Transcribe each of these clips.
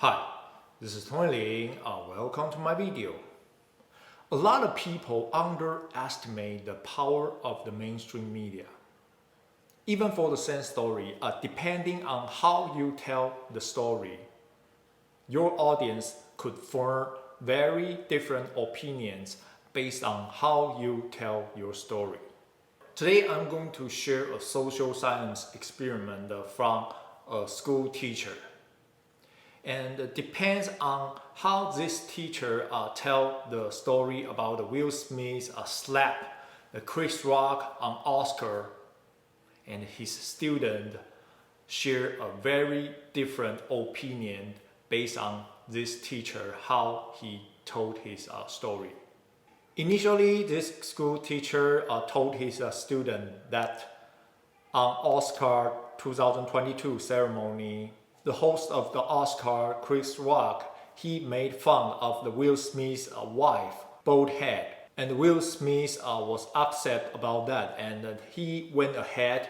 Hi, this is Lin. Welcome to my video. A lot of people underestimate the power of the mainstream media. Even for the same story, depending on how you tell the story, your audience could form very different opinions based on how you tell your story. Today, I'm going to share a social science experiment from a school teacher. And it depends on how this teacher tell the story about Will Smith slap Chris Rock on Oscar, and his student share a very different opinion based on this teacher, how he told his story. Initially, this school teacher told his student that on Oscar 2022 ceremony, the host of the Oscar, Chris Rock, he made fun of the Will Smith's wife, bald head. And Will Smith was upset about that, and he went ahead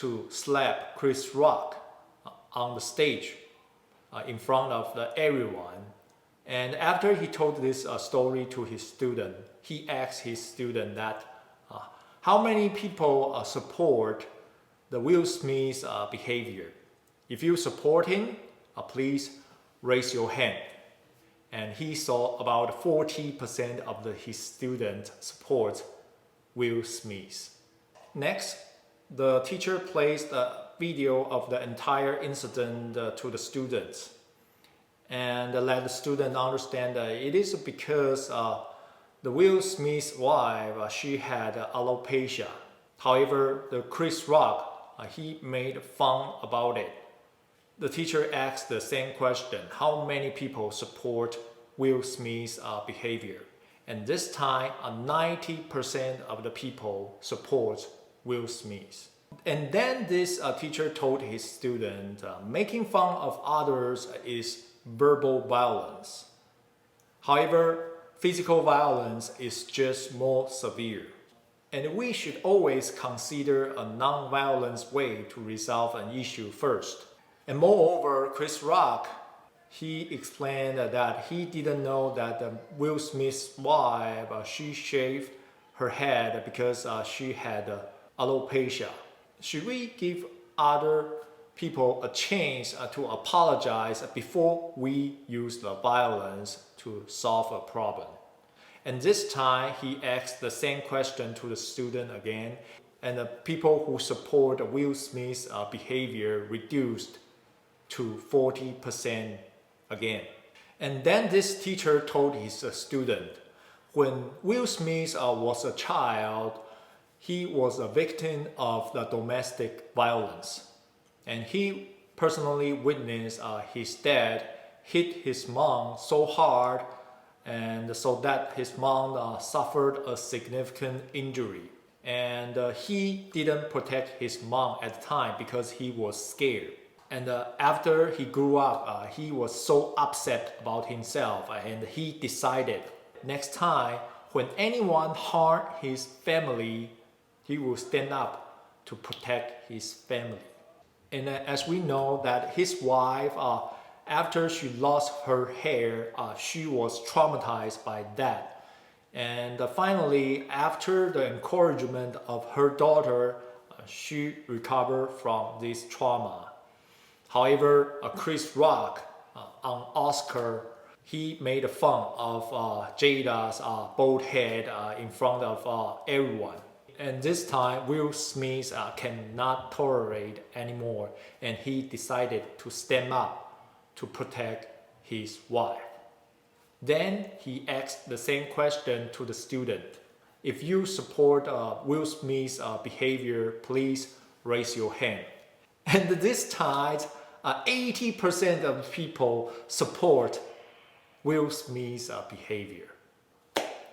to slap Chris Rock on the stage in front of everyone. And after he told this story to his student, he asked his student that how many people support the Will Smith's behavior. If you support him, please raise your hand. And he saw about 40% of his students support Will Smith. Next, the teacher placed a video of the entire incident to the students and let the student understand that it is because the Will Smith's wife, she had alopecia. However, the Chris Rock, he made fun about it. The teacher asked the same question, how many people support Will Smith's behavior? And this time, 90% of the people support Will Smith. And then this teacher told his student, making fun of others is verbal violence. However, physical violence is just more severe. And we should always consider a non-violent way to resolve an issue first. And moreover, Chris Rock, he explained that he didn't know that Will Smith's wife, she shaved her head because she had alopecia. Should we give other people a chance to apologize before we use the violence to solve a problem? And this time, he asked the same question to the student again, and the people who support Will Smith's behavior reduced to 40% again. And then this teacher told his student, when Will Smith was a child, he was a victim of the domestic violence. And he personally witnessed his dad hit his mom so hard, and so that his mom suffered a significant injury. And he didn't protect his mom at the time because he was scared. And after he grew up, he was so upset about himself, and he decided next time when anyone harmed his family, he will stand up to protect his family. And as we know that his wife, after she lost her hair, she was traumatized by that. And finally, after the encouragement of her daughter, she recovered from this trauma. However, Chris Rock on Oscar, he made fun of Jada's bald head in front of everyone. And this time, Will Smith cannot tolerate anymore, and he decided to stand up to protect his wife. Then he asked the same question to the student. If you support Will Smith's behavior, please raise your hand. And this time, 80% of people support Will Smith's behavior.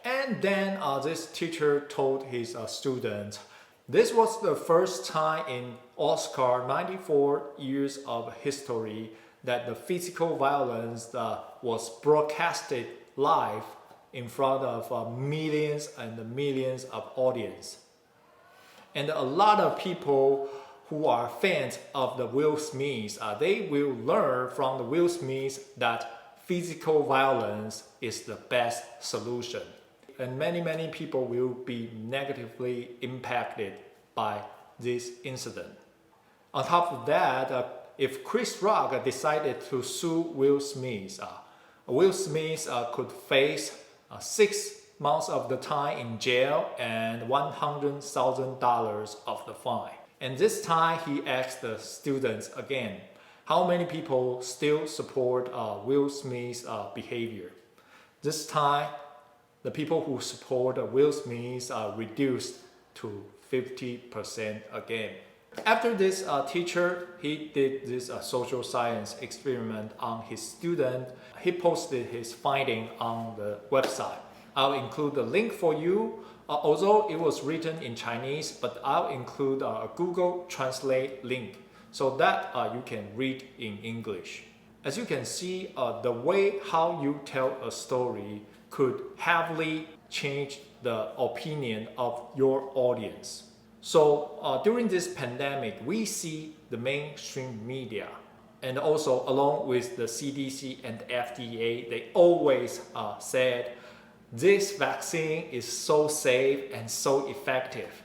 And then this teacher told his students, this was the first time in Oscar 94 years of history that the physical violence was broadcasted live in front of millions and millions of audience. And a lot of people who are fans of the Will Smith, they will learn from the Will Smith that physical violence is the best solution. And many people will be negatively impacted by this incident. On top of that, if Chris Rock decided to sue Will Smith, Will Smith could face 6 months of the time in jail and $100,000 of the fine. And this time he asked the students again, how many people still support Will Smith's behavior? This time, the people who support Will Smith reduced to 50% again. After this teacher, he did this social science experiment on his student. He posted his finding on the website. I'll include the link for you. Although it was written in Chinese, but I'll include a Google Translate link so that you can read in English. As you can see, the way how you tell a story could heavily change the opinion of your audience. So during this pandemic, we see the mainstream media and also along with the CDC and FDA, they always said this vaccine is so safe and so effective.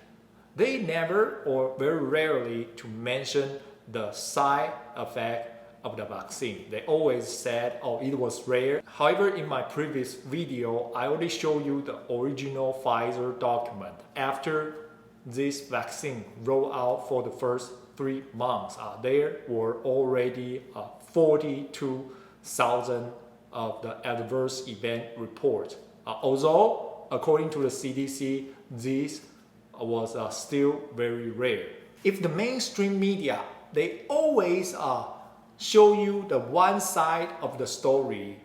They never or very rarely to mention the side effect of the vaccine. They always said, oh, it was rare. However, in my previous video, I already showed you the original Pfizer document. After this vaccine rolled out for the first 3 months, there were already 42,000 of the adverse event reports. Although, according to the CDC, this was still very rare. If the mainstream media, they always show you the one side of the story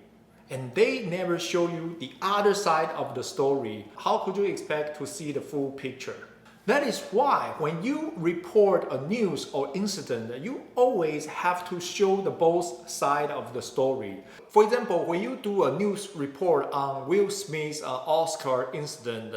and they never show you the other side of the story, how could you expect to see the full picture? That is why when you report a news or incident, you always have to show the both side of the story. For example, when you do a news report on Will Smith's Oscar incident,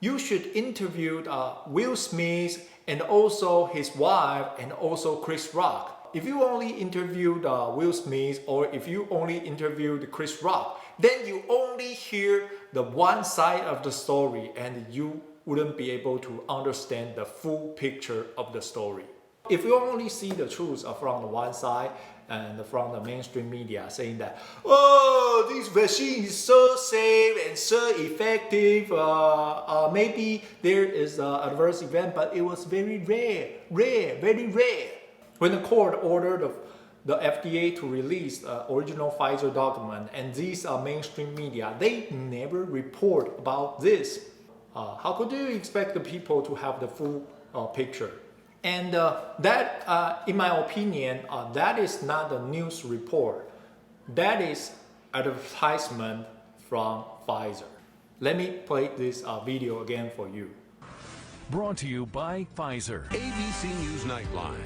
you should interview Will Smith and also his wife and also Chris Rock. If you only interviewed Will Smith or if you only interviewed Chris Rock, then you only hear the one side of the story and you wouldn't be able to understand the full picture of the story. If you only see the truth from the one side and from the mainstream media saying that, oh, this vaccine is so safe and so effective, maybe there is an adverse event, but it was very rare, very rare. When the court ordered the FDA to release the original Pfizer document and these mainstream media, they never report about this. How could you expect the people to have the full picture? And that, in my opinion, that is not a news report. That is advertisement from Pfizer. Let me play this video again for you. Brought to you by Pfizer. ABC News Nightline.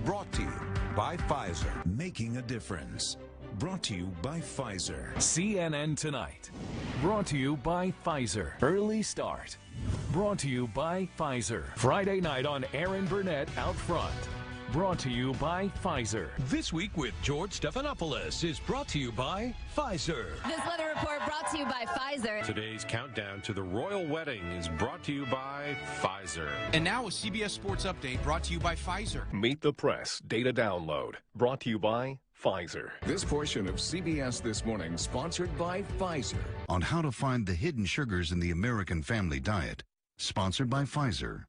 Brought to you by Pfizer. Making a difference. Brought to you by Pfizer. CNN Tonight. Brought to you by Pfizer. Early Start. Brought to you by Pfizer. Friday night on Aaron Burnett Out Front. Brought to you by Pfizer. This Week with George Stephanopoulos is brought to you by Pfizer. This weather report brought to you by Pfizer. Today's countdown to the royal wedding is brought to you by Pfizer. And now a CBS Sports Update brought to you by Pfizer. Meet the Press Data Download brought to you by Pfizer. This portion of CBS This Morning sponsored by Pfizer. On how to find the hidden sugars in the American family diet. Sponsored by Pfizer.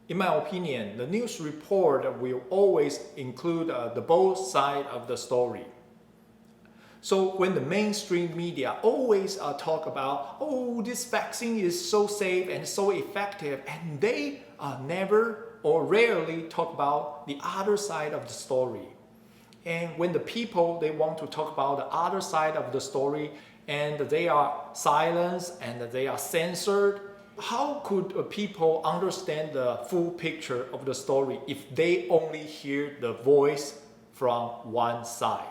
In my opinion, the news report will always include the both side of the story. So when the mainstream media always talk about, oh, this vaccine is so safe and so effective, and they never or rarely talk about the other side of the story. And when the people, they want to talk about the other side of the story and they are silenced and they are censored, how could people understand the full picture of the story if they only hear the voice from one side?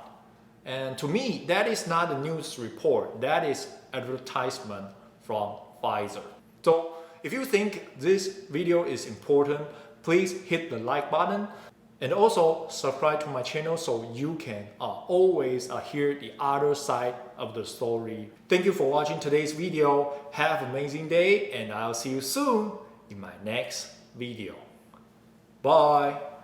And to me, that is not a news report. That is advertisement from Pfizer. So if you think this video is important, please hit the like button and also subscribe to my channel so you can always hear the other side of the story. Thank you for watching today's video. Have an amazing day and I'll see you soon in my next video. Bye.